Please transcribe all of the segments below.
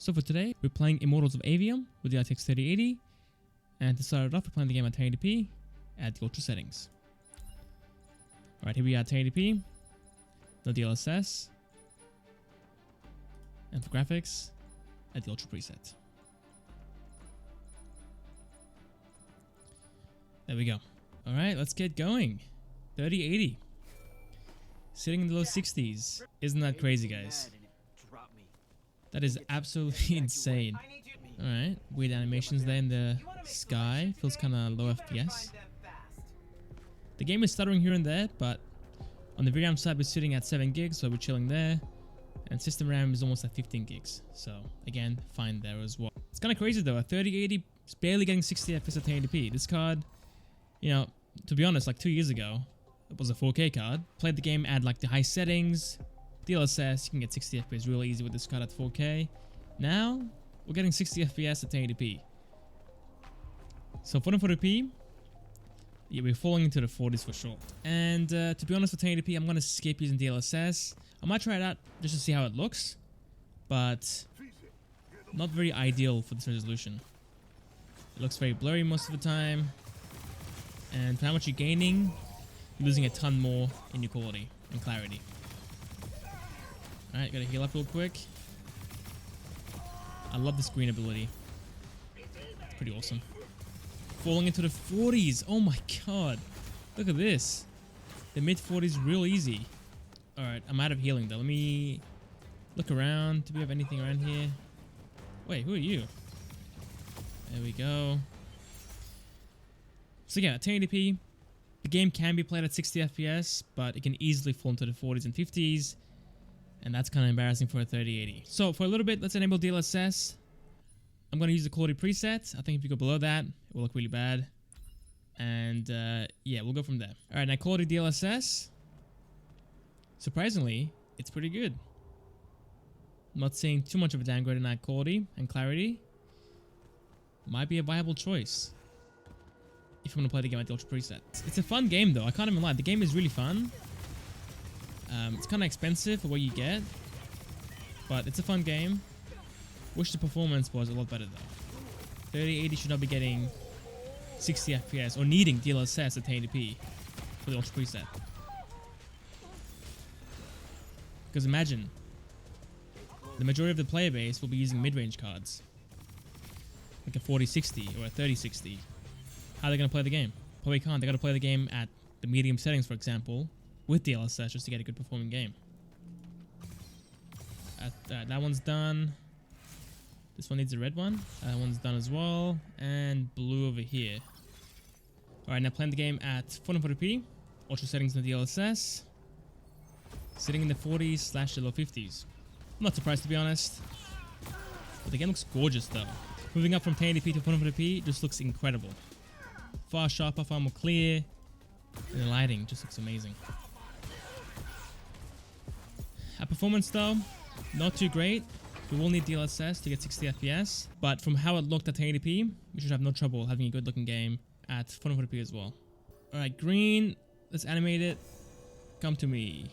So for today, we're playing Immortals of Aveum with the RTX 3080, and to start it off, we're playing the game at 1080p at the ultra settings. Alright, here we are at 1080p, no DLSS, and for graphics, at the ultra preset. There we go. Alright, let's get going. 3080. Sitting in the low 60s. Isn't that crazy, guys? That is absolutely insane. Alright, weird animations there in the sky. Feels kind of low FPS. The game is stuttering here and there, but on the VRAM side we're sitting at 7 gigs, so we're chilling there. And system RAM is almost at 15 gigs. So again, fine there as well. It's kind of crazy though. A 3080 is barely getting 60 FPS at 1080p. This card, you know, to be honest, like 2 years ago, it was a 4K card. Played the game at like the high settings. DLSS, you can get 60 FPS really easy with this card at 4K. Now, we're getting 60 FPS at 1080p. So 1440p, yeah, we're falling into the 40s for sure. And to be honest, with 1080p, I'm going to skip using DLSS. I might try it out just to see how it looks, but not very ideal for this resolution. It looks very blurry most of the time, and for how much you're gaining, you're losing a ton more in your quality and clarity. Alright, gotta heal up real quick. I love this green ability. It's pretty awesome. Falling into the 40s. Oh my god. Look at this. The mid 40s real easy. Alright, I'm out of healing though. Let me look around. Do we have anything around here? Wait, who are you? There we go. So yeah, 1080p. The game can be played at 60 FPS, but it can easily fall into the 40s and 50s. And that's kind of embarrassing for a 3080. So for a little bit, let's enable DLSS. I'm going to use the quality preset. I think if you go below that, it will look really bad. And yeah, we'll go from there. Alright, now quality DLSS. Surprisingly, it's pretty good. I'm not seeing too much of a downgrade in that quality and clarity. Might be a viable choice if I'm going to play the game at the ultra preset. It's a fun game though, I can't even lie. The game is really fun. It's kind of expensive for what you get, but it's a fun game. Wish the performance was a lot better though. 3080 should not be getting 60 FPS or needing DLSS at 1080p for the ultra preset. Because imagine, the majority of the player base will be using mid-range cards, like a 4060 or a 3060. How are they going to play the game? Probably can't. They got to play the game at the medium settings, for example, with DLSS just to get a good performing game. That one's done. This one needs a red one. That one's done as well. And blue over here. Alright, now playing the game at 1440p. Ultra settings in the DLSS. Sitting in the 40s / the low 50s. I'm not surprised to be honest. But the game looks gorgeous though. Moving up from 1080p to 1440p just looks incredible. Far sharper, far more clear. And the lighting just looks amazing. Our performance though, not too great. We will need DLSS to get 60 FPS, but from how it looked at 1080p, we should have no trouble having a good looking game at 1440p as well. Alright, green, let's animate it. Come to me.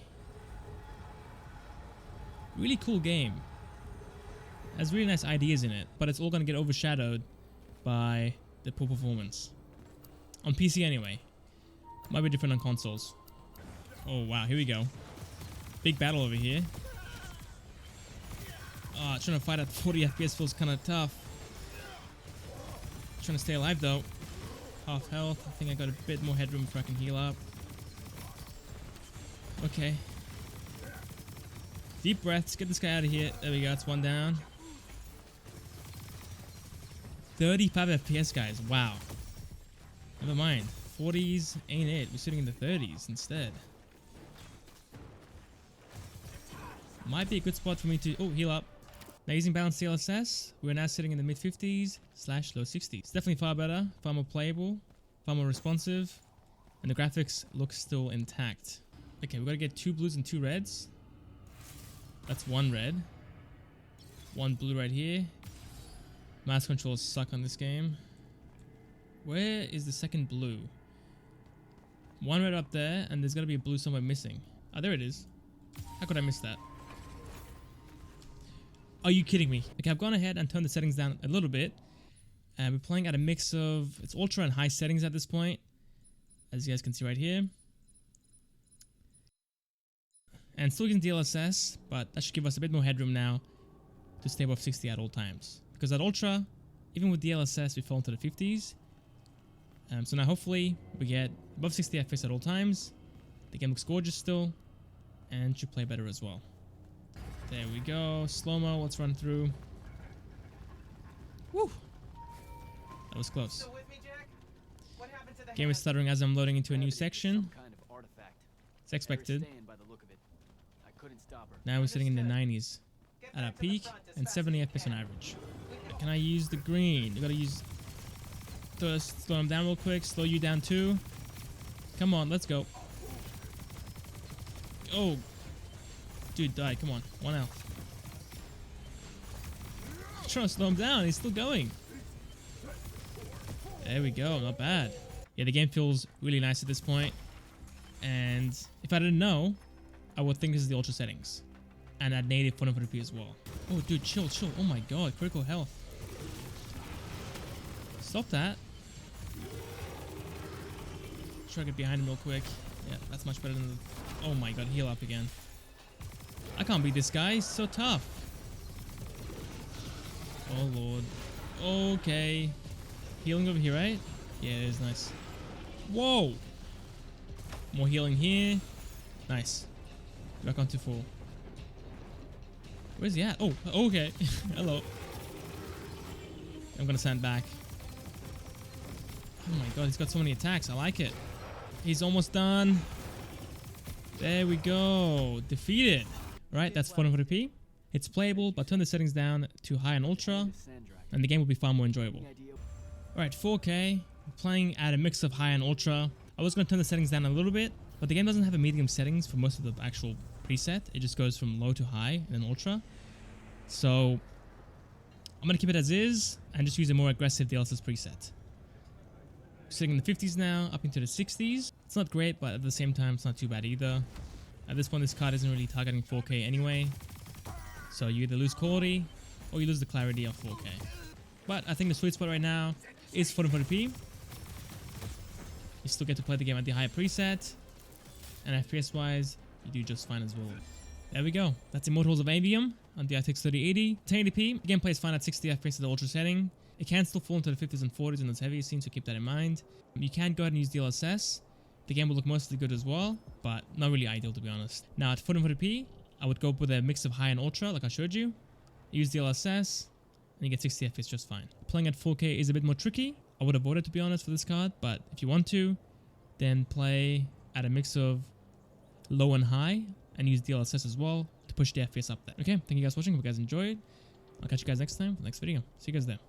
Really cool game. Has really nice ideas in it, but it's all going to get overshadowed by the poor performance. On PC anyway. Might be different on consoles. Oh wow, here we go. Big battle over here. Oh, trying to fight at 40 FPS feels kind of tough. Trying to stay alive though. Half health. I think I got a bit more headroom before I can heal up. Okay. Deep breaths. Get this guy out of here. There we go. It's one down. 35 FPS, guys. Wow. Never mind. 40s ain't it. We're sitting in the 30s instead. Might be a good spot for me to heal up. Now using balanced DLSS, we're now sitting in the mid 50s / low 60s. It's definitely far better, far more playable, far more responsive, and the graphics look still intact. Okay, we've got to get 2 blues and 2 reds. That's 1 red. 1 blue right here. Mouse controls suck on this game. Where is the second blue? 1 red up there, and there's got to be a blue somewhere missing. Oh, there it is. How could I miss that? Are you kidding me? Okay, I've gone ahead and turned the settings down a little bit. We're playing at a mix of, it's ultra and high settings at this point, as you guys can see right here. And still using DLSS, but that should give us a bit more headroom now to stay above 60 at all times. Because at ultra, even with DLSS, we fall into the 50s. So now hopefully we get above 60 FPS at all times. The game looks gorgeous still, and should play better as well. There we go. Slow-mo, let's run through. Woo! That was close. Game is stuttering as I'm loading into a new section. It's expected. Now we're sitting in the 90s at our peak and 70 FPS on average. Can I use the green? You gotta use... slow him down real quick. Slow you down too. Come on, let's go. Oh. Dude, die. Come on. 1 health. I'm trying to slow him down. He's still going. There we go. Not bad. Yeah, the game feels really nice at this point. And if I didn't know, I would think this is the ultra settings. And at native 440p as well. Oh, dude, chill, chill. Oh my god, critical health. Stop that. Try to get behind him real quick. Yeah, that's much better than the... Oh my god, heal up again. I can't beat this guy. He's so tough. Oh lord. Okay. Healing over here, right? Yeah, it is nice. Whoa! More healing here. Nice. Back onto full. Where's he at? Oh, okay. Hello. I'm gonna stand back. Oh my god, he's got so many attacks. I like it. He's almost done. There we go. Defeated. Right, that's 440p. It's playable, but turn the settings down to high and ultra, and the game will be far more enjoyable. Alright, 4K. We're playing at a mix of high and ultra. I was going to turn the settings down a little bit, but the game doesn't have a medium settings for most of the actual preset. It just goes from low to high and then ultra. So I'm going to keep it as is and just use a more aggressive DLSS preset. Sitting in the 50s now, up into the 60s. It's not great, but at the same time, it's not too bad either. At this point, this card isn't really targeting 4K anyway. So you either lose quality or you lose the clarity of 4K. But I think the sweet spot right now is 440p. You still get to play the game at the higher preset. And FPS wise, you do just fine as well. There we go. That's Immortals of Aveum on the RTX 3080. 1080p. The game plays fine at 60 FPS at the ultra setting. It can still fall into the 50s and 40s in those heavier scenes, so keep that in mind. You can go ahead and use DLSS. The game will look mostly good as well, but not really ideal to be honest. Now at 440p, I would go with a mix of high and ultra like I showed you. Use DLSS, and you get 60 FPS just fine. Playing at 4K is a bit more tricky. I would avoid it to be honest for this card, but if you want to, then play at a mix of low and high, and use DLSS as well to push the FPS up there. Okay, thank you guys for watching. Hope you guys enjoyed. I'll catch you guys next time for the next video. See you guys there.